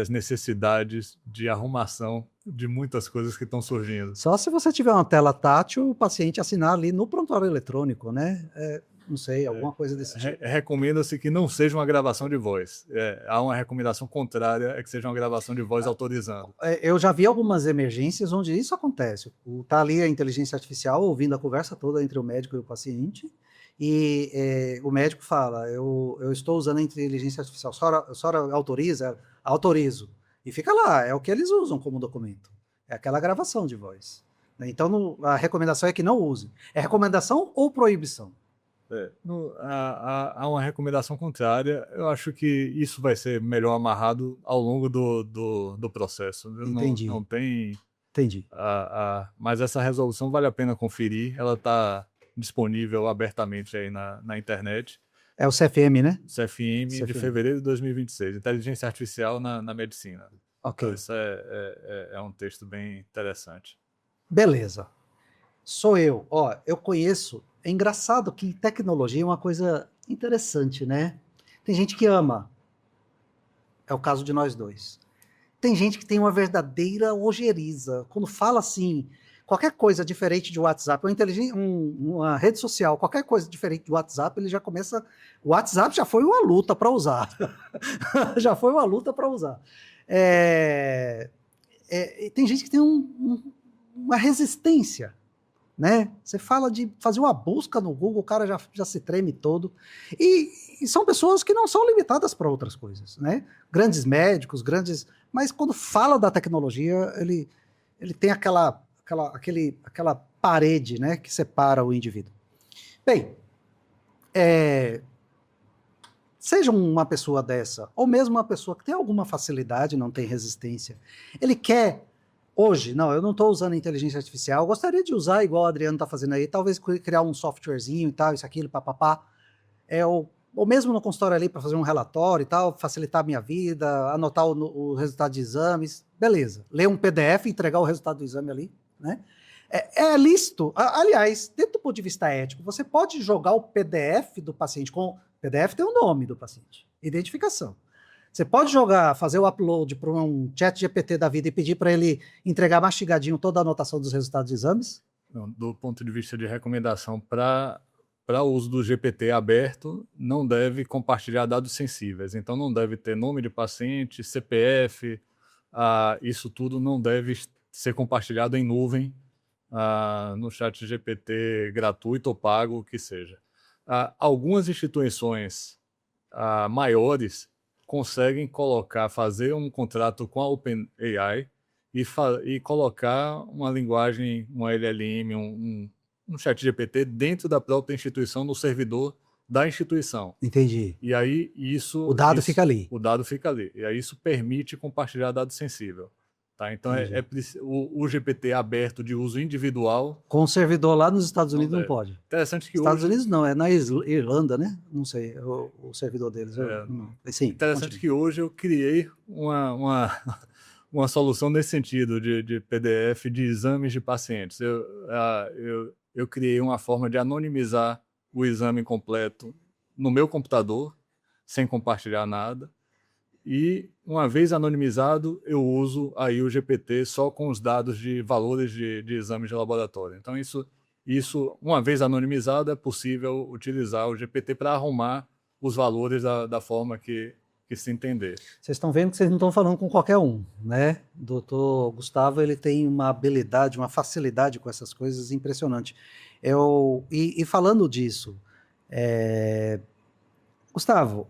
necessidades de arrumação de muitas coisas que estão surgindo. Só se você tiver uma tela tátil, o paciente assinar ali no prontuário eletrônico, né? Não sei, alguma coisa desse tipo. Recomenda-se que não seja uma gravação de voz. Há uma recomendação contrária, é que seja uma gravação de voz autorizando. Eu já vi algumas emergências onde isso acontece. Está ali a inteligência artificial ouvindo a conversa toda entre o médico e o paciente, e o médico fala, eu estou usando a inteligência artificial, a senhora autoriza? Autorizo. E fica lá, é o que eles usam como documento. É aquela gravação de voz. Então, a recomendação é que não use. É recomendação ou proibição? Há uma recomendação contrária. Eu acho que isso vai ser melhor amarrado ao longo do processo. Entendi. Não tem... Entendi. Mas essa resolução vale a pena conferir. Ela está disponível abertamente aí na internet. É o CFM, né? CFM de fevereiro de 2026. Inteligência Artificial na Medicina. Ok. Então, isso é um texto bem interessante. Beleza. Sou eu. Eu conheço... É engraçado que tecnologia é uma coisa interessante, né? Tem gente que ama. É o caso de nós dois. Tem gente que tem uma verdadeira ojeriza. Quando fala assim, qualquer coisa diferente de WhatsApp, uma rede social, qualquer coisa diferente de WhatsApp, ele já começa... O WhatsApp já foi uma luta para usar. Já foi uma luta para usar. Tem gente que tem uma resistência, né? Você fala de fazer uma busca no Google, o cara já se treme todo. E são pessoas que não são limitadas para outras coisas, né? Grandes médicos, mas quando fala da tecnologia, ele tem aquela parede, né, que separa o indivíduo. Bem, seja uma pessoa dessa, ou mesmo uma pessoa que tem alguma facilidade, não tem resistência, ele quer... Hoje, não, eu não estou usando inteligência artificial, eu gostaria de usar igual o Adriano está fazendo aí, talvez criar um softwarezinho e tal, isso, aquilo, papapá, ou mesmo no consultório ali para fazer um relatório e tal, facilitar a minha vida, anotar o resultado de exames, beleza. Ler um PDF e entregar o resultado do exame ali, né? É lícito. Aliás, dentro do ponto de vista ético, você pode jogar o PDF do paciente com... PDF tem o nome do paciente, identificação. Você pode fazer o upload para um chat GPT da vida e pedir para ele entregar mastigadinho toda a anotação dos resultados dos exames? Não, do ponto de vista de recomendação para o uso do GPT aberto, não deve compartilhar dados sensíveis. Então, não deve ter nome de paciente, CPF, isso tudo não deve ser compartilhado em nuvem no chat GPT gratuito ou pago, o que seja. Algumas instituições maiores conseguem fazer um contrato com a OpenAI e colocar uma linguagem, uma LLM, um ChatGPT dentro da própria instituição, no servidor da instituição. Entendi. E aí O dado fica ali. O dado fica ali. E aí isso permite compartilhar dado sensível. Tá? Então, o GPT aberto de uso individual. Com o servidor lá nos Estados Unidos não pode. Interessante que Estados Unidos não, é na Irlanda, né? Não sei, o servidor deles. Sim, interessante que hoje eu criei uma solução nesse sentido de PDF de exames de pacientes. Eu criei uma forma de anonimizar o exame completo no meu computador, sem compartilhar nada. E, uma vez anonimizado, eu uso aí o GPT só com os dados de valores de exames de laboratório. Então, isso, uma vez anonimizado, é possível utilizar o GPT para arrumar os valores da forma que se entender. Vocês estão vendo que vocês não estão falando com qualquer um, né? Doutor Gustavo, ele tem uma habilidade, uma facilidade com essas coisas impressionante. E falando disso, Gustavo,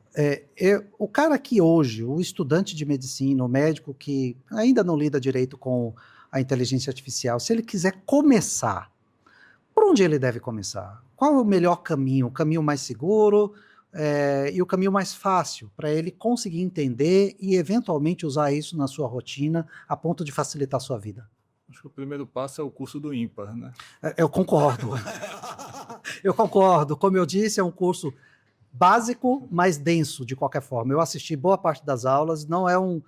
o cara que hoje, o estudante de medicina, o médico que ainda não lida direito com a inteligência artificial, se ele quiser começar, por onde ele deve começar? Qual é o melhor caminho? O caminho mais seguro e o caminho mais fácil para ele conseguir entender e eventualmente usar isso na sua rotina a ponto de facilitar a sua vida? Acho que o primeiro passo é o curso do ímpar, né? Eu concordo. Eu concordo. Como eu disse, é um curso básico, mas denso, de qualquer forma. Eu assisti boa parte das aulas, não é um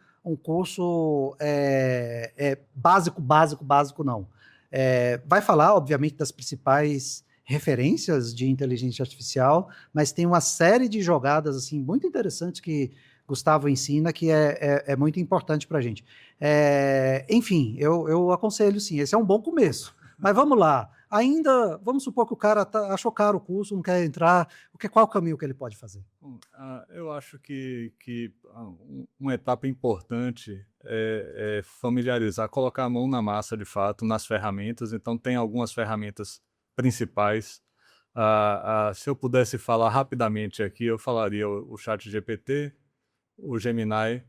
curso básico, não. Vai falar, obviamente, das principais referências de inteligência artificial, mas tem uma série de jogadas assim, muito interessantes que Gustavo ensina, que é muito importante para a gente. Enfim, eu aconselho sim, esse é um bom começo. Mas vamos lá. Ainda, vamos supor que o cara achou caro o curso, não quer entrar. Qual é o caminho que ele pode fazer? Eu acho que uma etapa importante é familiarizar, colocar a mão na massa, de fato, nas ferramentas. Então, tem algumas ferramentas principais. Se eu pudesse falar rapidamente aqui, eu falaria o ChatGPT, o Gemini,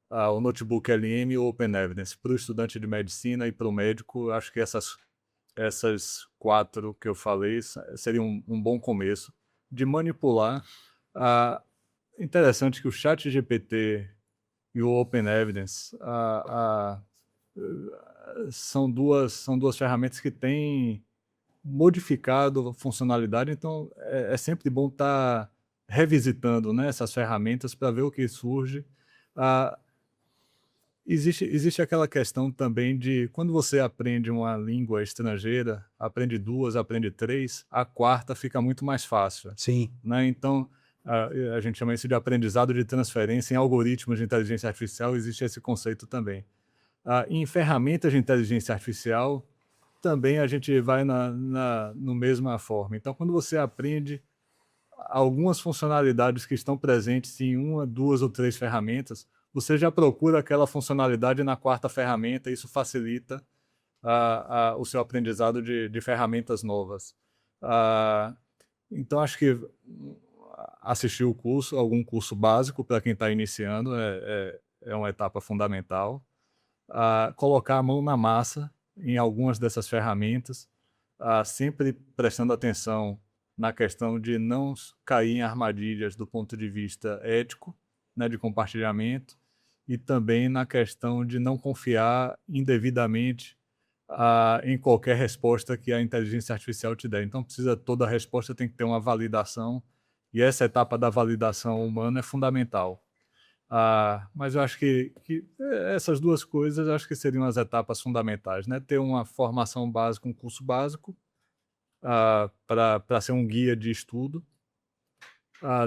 o Notebook LM e o OpenEvidence. Para o estudante de medicina e para o médico, acho que essas 4 que eu falei seria um bom começo de manipular. Interessante que o ChatGPT e o OpenEvidence são duas ferramentas que têm modificado a funcionalidade, então é sempre bom estar revisitando, né, essas ferramentas para ver o que surge. Existe aquela questão também de quando você aprende uma língua estrangeira, aprende 2, aprende 3, a 4ª fica muito mais fácil. Sim. Né? Então, a gente chama isso de aprendizado de transferência. Em algoritmos de inteligência artificial existe esse conceito também. Em ferramentas de inteligência artificial, também a gente vai na mesma forma. Então, quando você aprende algumas funcionalidades que estão presentes em 1, 2 ou 3 ferramentas, você já procura aquela funcionalidade na 4ª ferramenta, e isso facilita o seu aprendizado de ferramentas novas. Então, acho que assistir algum curso básico para quem está iniciando é uma etapa fundamental. Colocar a mão na massa em algumas dessas ferramentas, sempre prestando atenção na questão de não cair em armadilhas do ponto de vista ético, né, de compartilhamento, e também na questão de não confiar indevidamente em qualquer resposta que a inteligência artificial te der. Então, toda resposta tem que ter uma validação, e essa etapa da validação humana é fundamental. Mas eu acho que essas 2 coisas acho que seriam as etapas fundamentais, né? Ter uma formação básica, um curso básico, para ser um guia de estudo.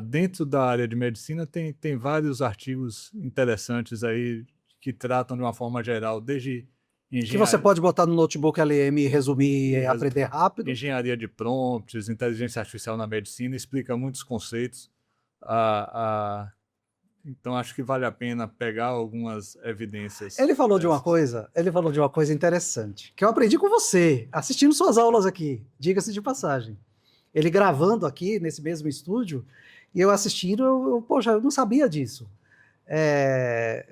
Dentro da área de medicina tem vários artigos interessantes aí que tratam de uma forma geral, desde que você pode botar no notebook LM e resumir e aprender rápido. Engenharia de prompts, inteligência artificial na medicina, explica muitos conceitos. Então, acho que vale a pena pegar algumas evidências. Ele falou de uma coisa interessante, que eu aprendi com você, assistindo suas aulas aqui, diga-se de passagem. ele gravando aqui nesse mesmo estúdio, e eu assistindo, poxa, eu não sabia disso.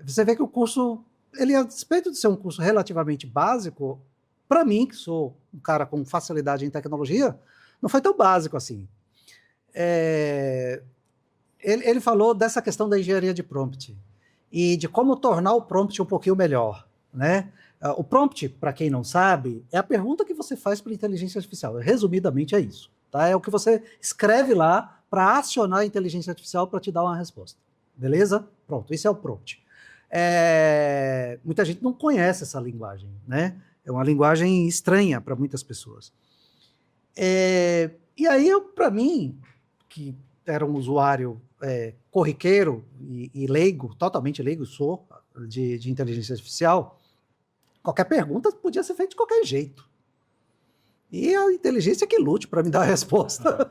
Você vê que o curso, ele, a despeito de ser um curso relativamente básico, para mim, que sou um cara com facilidade em tecnologia, não foi tão básico assim. Ele falou dessa questão da engenharia de prompt e de como tornar o prompt um pouquinho melhor, né? O prompt, para quem não sabe, é a pergunta que você faz para a inteligência artificial. Resumidamente é isso, tá? É o que você escreve lá para acionar a inteligência artificial para te dar uma resposta. Beleza? Pronto, isso é o prompt. Muita gente não conhece essa linguagem, né? É uma linguagem estranha para muitas pessoas. E aí, para mim, que era um usuário corriqueiro e leigo, totalmente leigo, sou, de inteligência artificial, qualquer pergunta podia ser feita de qualquer jeito. E a inteligência que lute para me dar a resposta.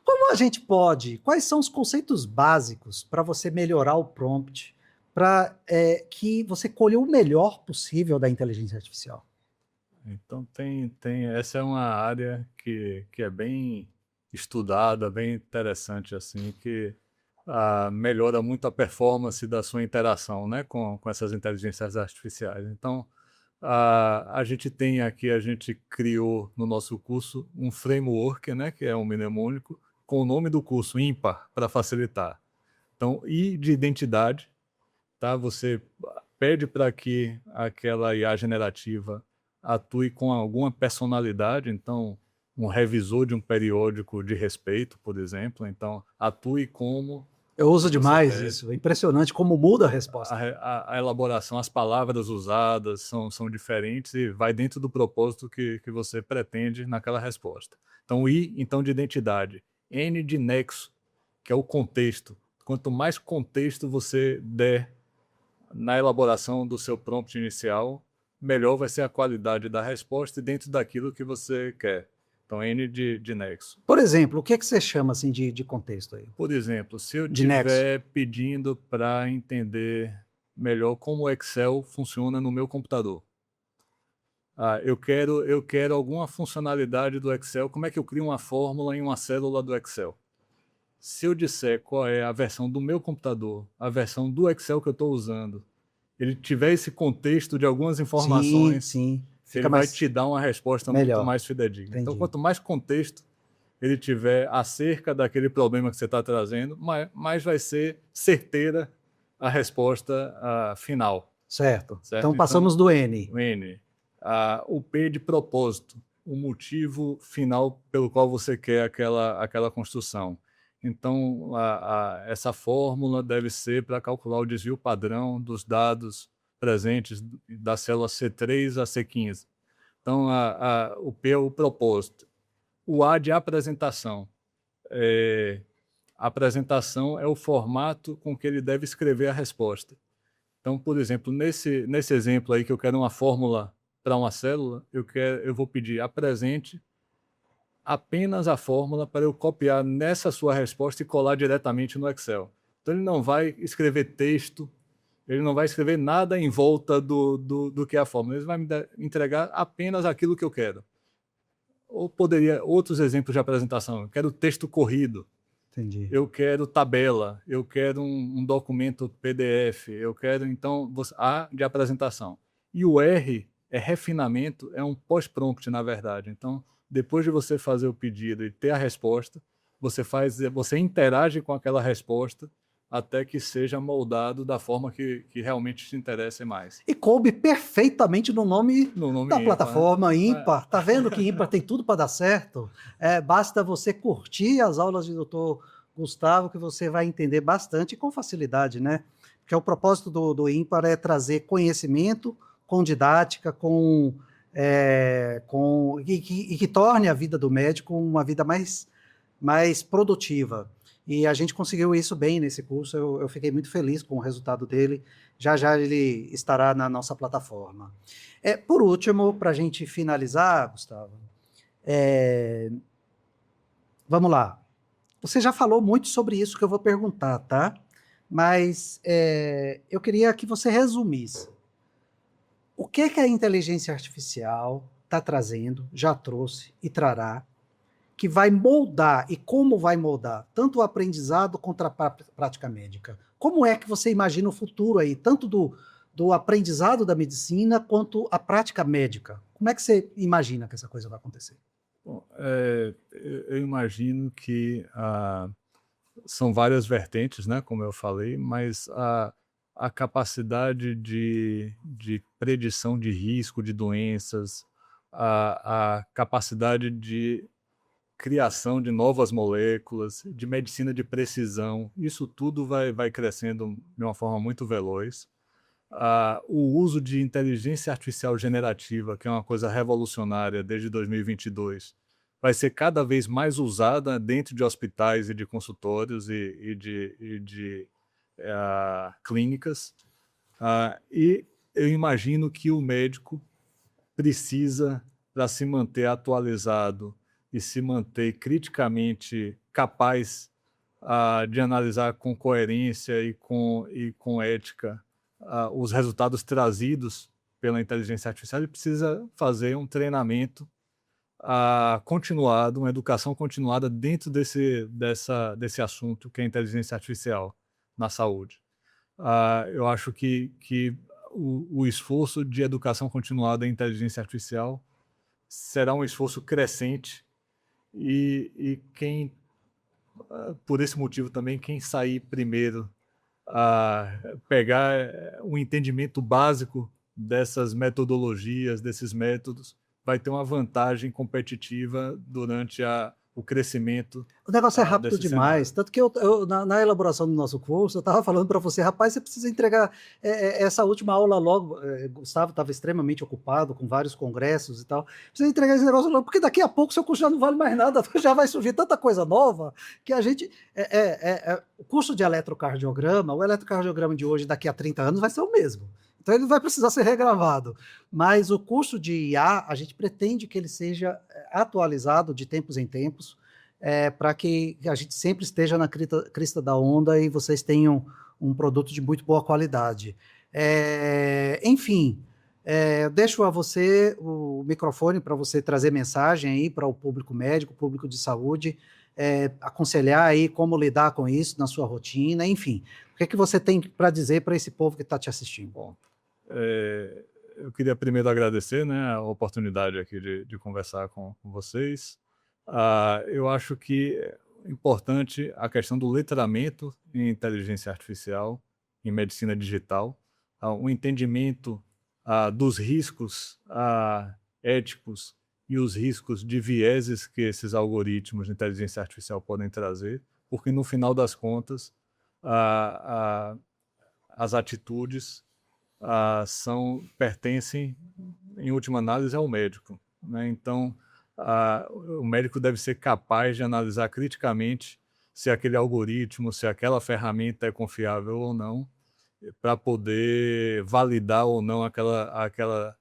Como a gente pode? Quais são os conceitos básicos para você melhorar o prompt, para que você colhe o melhor possível da inteligência artificial? Então, essa é uma área que é bem estudada, bem interessante, assim, que melhora muito a performance da sua interação, né, com essas inteligências artificiais. Então, a gente criou no nosso curso um framework, né, que é um mnemônico, com o nome do curso, ímpar, para facilitar. Então, I de identidade, tá? Você pede para que aquela IA generativa atue com alguma personalidade, então, um revisor de um periódico de respeito, por exemplo, então, atue como... Eu uso demais isso, é impressionante como muda a resposta. A elaboração, as palavras usadas são diferentes e vai dentro do propósito que você pretende naquela resposta. Então, I, então, de identidade. N de nexo, que é o contexto. Quanto mais contexto você der na elaboração do seu prompt inicial, melhor vai ser a qualidade da resposta e dentro daquilo que você quer. Então, N de nexo. Por exemplo, o que você chama assim, de contexto aí? Por exemplo, se eu estiver pedindo para entender melhor como o Excel funciona no meu computador. Eu quero alguma funcionalidade do Excel, como é que eu crio uma fórmula em uma célula do Excel? Se eu disser qual é a versão do meu computador, a versão do Excel que eu estou usando, ele tiver esse contexto de algumas informações, sim. Ele vai te dar uma resposta muito mais fidedigna. Entendi. Então, quanto mais contexto ele tiver acerca daquele problema que você está trazendo, mais vai ser certeira a resposta final. Certo. Então, passamos do N. O N. O P de propósito, o motivo final pelo qual você quer aquela construção. Então, essa fórmula deve ser para calcular o desvio padrão dos dados presentes da célula C3 a C15. Então, o P é o propósito. O A de apresentação. A apresentação é o formato com que ele deve escrever a resposta. Então, por exemplo, nesse exemplo aí que eu quero uma fórmula para uma célula, eu vou pedir apresente apenas a fórmula para eu copiar nessa sua resposta e colar diretamente no Excel. Então, ele não vai escrever texto, ele não vai escrever nada em volta do que é a fórmula. Ele vai me entregar apenas aquilo que eu quero. Ou outros exemplos de apresentação. Eu quero texto corrido. Entendi. Eu quero tabela. Eu quero um documento PDF. Eu quero, então, A de apresentação. E o R é refinamento, é um pós-prompt, na verdade. Então, depois de você fazer o pedido e ter a resposta, você interage com aquela resposta até que seja moldado da forma que realmente te interessa mais. E coube perfeitamente no nome da ímpar, plataforma, né? Ímpar. Tá vendo que ímpar tem tudo para dar certo? Basta você curtir as aulas de Dr. Gustavo que você vai entender bastante e com facilidade, né? Porque o propósito do ímpar é trazer conhecimento com didática, e que torne a vida do médico uma vida mais produtiva. E a gente conseguiu isso bem nesse curso, eu fiquei muito feliz com o resultado dele. Já já ele estará na nossa plataforma. Por último, para a gente finalizar, Gustavo, vamos lá. Você já falou muito sobre isso que eu vou perguntar, tá? Mas eu queria que você resumisse. O que a inteligência artificial está trazendo, já trouxe e trará, que vai moldar e como vai moldar tanto o aprendizado quanto a prática médica? Como é que você imagina o futuro aí, tanto do aprendizado da medicina quanto a prática médica? Como é que você imagina que essa coisa vai acontecer? Bom, eu imagino que são várias vertentes, né, como eu falei, mas a capacidade de predição de risco de doenças, a capacidade de criação de novas moléculas, de medicina de precisão, isso tudo vai crescendo de uma forma muito veloz. O uso de inteligência artificial generativa, que é uma coisa revolucionária desde 2022, vai ser cada vez mais usada dentro de hospitais e de consultórios e de clínicas. E eu imagino que o médico precisa, para se manter atualizado e se manter criticamente capaz de analisar com coerência e com ética os resultados trazidos pela inteligência artificial, ele precisa fazer um treinamento continuado, uma educação continuada dentro desse assunto que é a inteligência artificial na saúde. Eu acho que o esforço de educação continuada em inteligência artificial será um esforço crescente e quem, por esse motivo também, quem sair primeiro a pegar um entendimento básico dessas metodologias, desses métodos, vai ter uma vantagem competitiva durante o crescimento O negócio é rápido desse demais, cenário. tanto que na elaboração do nosso curso, eu estava falando para você, rapaz, você precisa entregar essa última aula logo. Gustavo estava extremamente ocupado com vários congressos e tal. Precisa entregar esse negócio logo, porque daqui a pouco seu curso já não vale mais nada, já vai surgir tanta coisa nova que a gente. O curso de eletrocardiograma, o eletrocardiograma de hoje, daqui a 30 anos, vai ser o mesmo. Então ele vai precisar ser regravado. Mas o curso de IA, a gente pretende que ele seja atualizado de tempos em tempos, para que a gente sempre esteja na crista da onda e vocês tenham um produto de muito boa qualidade. Enfim, deixo a você o microfone para você trazer mensagem aí para o público médico, público de saúde, aconselhar aí como lidar com isso na sua rotina, enfim. O que é que você tem para dizer para esse povo que está te assistindo? Bom, eu queria primeiro agradecer, né, a oportunidade aqui de conversar com vocês. Eu acho que é importante a questão do letramento em inteligência artificial, em medicina digital, um entendimento dos riscos éticos e os riscos de vieses que esses algoritmos de inteligência artificial podem trazer, porque no final das contas, as atitudes pertencem, em última análise, ao médico, né? Então, o médico deve ser capaz de analisar criticamente se aquele algoritmo, se aquela ferramenta é confiável ou não, para poder validar ou não aquela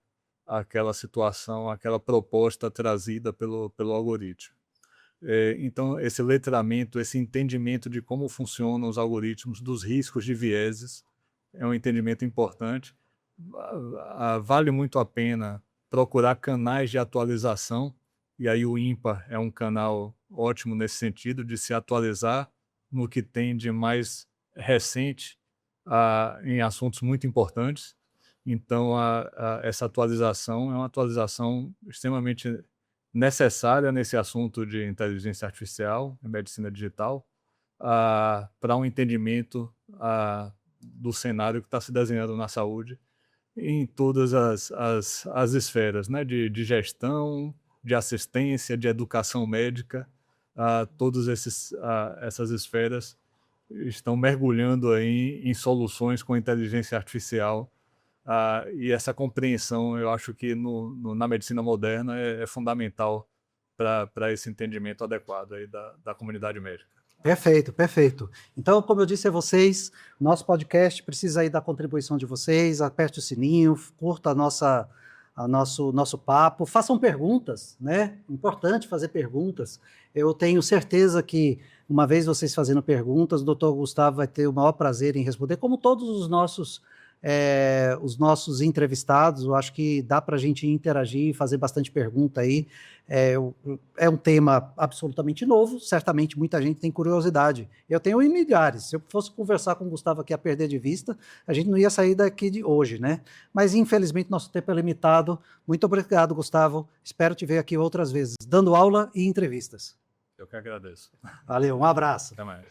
situação, aquela proposta trazida pelo algoritmo. Então, esse letramento, esse entendimento de como funcionam os algoritmos, dos riscos de vieses, é um entendimento importante. Vale muito a pena procurar canais de atualização, e aí o IMPA é um canal ótimo nesse sentido, de se atualizar no que tem de mais recente em assuntos muito importantes. Então, essa atualização é uma atualização extremamente necessária nesse assunto de inteligência artificial e medicina digital, para um entendimento do cenário que está se desenhando na saúde em todas as esferas, né? De gestão, de assistência, de educação médica. Todas essas esferas estão mergulhando aí em soluções com inteligência artificial, e essa compreensão, eu acho que na medicina moderna é fundamental para esse entendimento adequado aí da comunidade médica. Perfeito, perfeito. Então, como eu disse a vocês, nosso podcast precisa aí da contribuição de vocês, aperte o sininho, curta nosso papo, façam perguntas, né? Importante fazer perguntas. Eu tenho certeza que, uma vez vocês fazendo perguntas, o Dr. Gustavo vai ter o maior prazer em responder, como todos os nossos os nossos entrevistados. Eu acho que dá para a gente interagir, fazer bastante pergunta aí. É um tema absolutamente novo, certamente muita gente tem curiosidade. Eu tenho milhares. Se eu fosse conversar com o Gustavo aqui a perder de vista, a gente não ia sair daqui de hoje, né? Mas infelizmente nosso tempo é limitado. Muito obrigado, Gustavo. Espero te ver aqui outras vezes, dando aula e entrevistas. Eu que agradeço. Valeu, um abraço. Até mais.